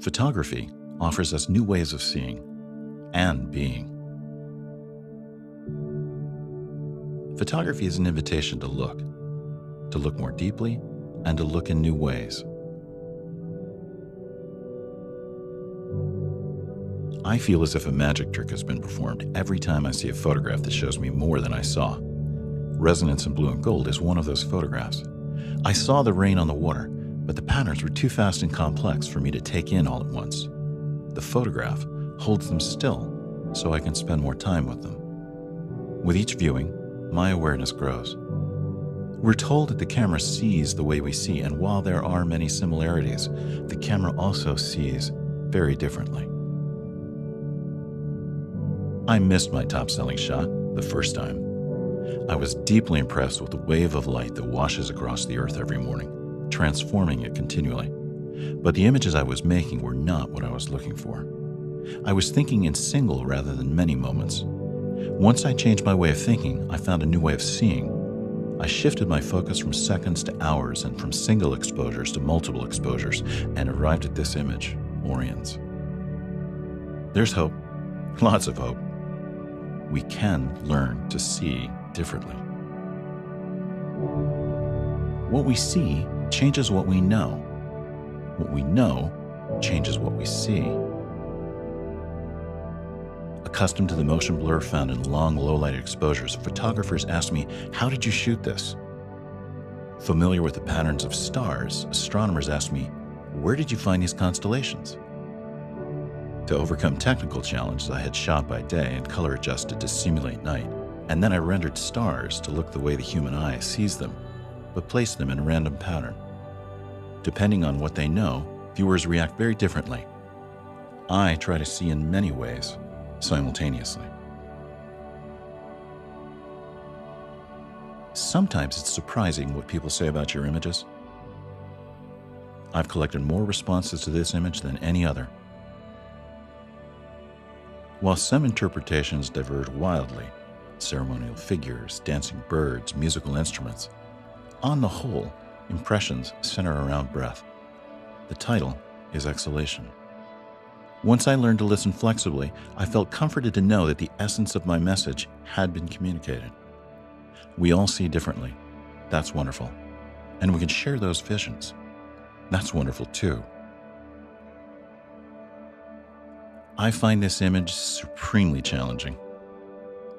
Photography offers us new ways of seeing and being. Photography is an invitation to look more deeply, and to look in new ways. I feel as if a magic trick has been performed every time I see a photograph that shows me more than I saw. Resonance in Blue and Gold is one of those photographs. I saw the rain on the water, but the patterns were too fast and complex for me to take in all at once. The photograph holds them still, so I can spend more time with them. With each viewing, my awareness grows. We're told that the camera sees the way we see, and while there are many similarities, the camera also sees very differently. I missed my top-selling shot the first time. I was deeply impressed with the wave of light that washes across the earth every morning, transforming it continually. But the images I was making were not what I was looking for. I was thinking in single rather than many moments. Once I changed my way of thinking, I found a new way of seeing. I shifted my focus from seconds to hours and from single exposures to multiple exposures and arrived at this image, Orions. There's hope, lots of hope. We can learn to see differently. What we see changes what we know. What we know changes what we see. Accustomed to the motion blur found in long, low-light exposures, photographers asked me, "How did you shoot this?" Familiar with the patterns of stars, astronomers asked me, "Where did you find these constellations?" To overcome technical challenges, I had shot by day and color adjusted to simulate night, and then I rendered stars to look the way the human eye sees them, but placed them in a random pattern. Depending on what they know, viewers react very differently. I try to see in many ways, simultaneously. Sometimes it's surprising what people say about your images. I've collected more responses to this image than any other. While some interpretations diverge wildly, ceremonial figures, dancing birds, musical instruments, on the whole, impressions center around breath. The title is Exhalation. Once I learned to listen flexibly, I felt comforted to know that the essence of my message had been communicated. We all see differently. That's wonderful. And we can share those visions. That's wonderful too. I find this image supremely challenging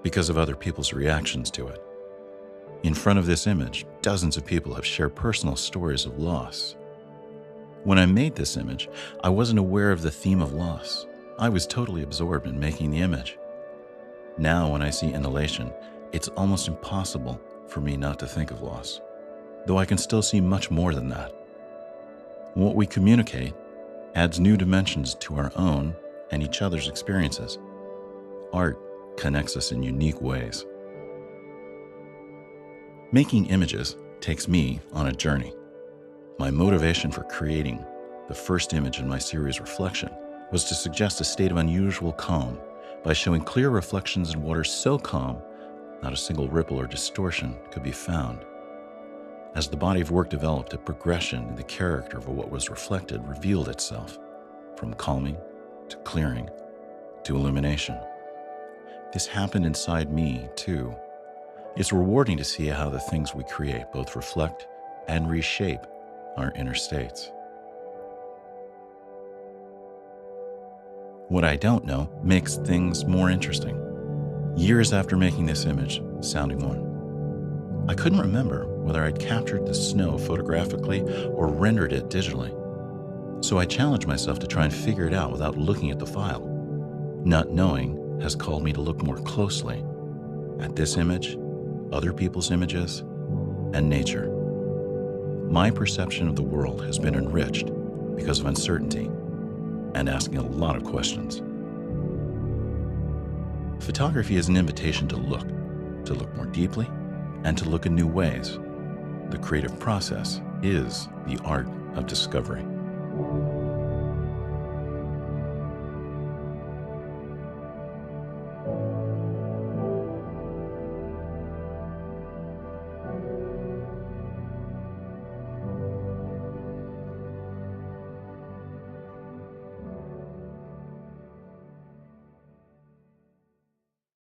because of other people's reactions to it. In front of this image, dozens of people have shared personal stories of loss. When I made this image, I wasn't aware of the theme of loss. I was totally absorbed in making the image. Now, when I see inhalation, it's almost impossible for me not to think of loss, though I can still see much more than that. What we communicate adds new dimensions to our own and each other's experiences. Art connects us in unique ways. Making images takes me on a journey. My motivation for creating the first image in my series Reflection was to suggest a state of unusual calm by showing clear reflections in water so calm not a single ripple or distortion could be found. As the body of work developed, a progression in the character of what was reflected revealed itself, from calming to clearing to illumination. This happened inside me too. It's rewarding to see how the things we create both reflect and reshape our inner states. What I don't know makes things more interesting. Years after making this image, Sounding One, I couldn't remember whether I'd captured the snow photographically or rendered it digitally. So I challenged myself to try and figure it out without looking at the file. Not knowing has called me to look more closely at this image, other people's images, and nature. My perception of the world has been enriched because of uncertainty and asking a lot of questions. Photography is an invitation to look more deeply, and to look in new ways. The creative process is the art of discovery.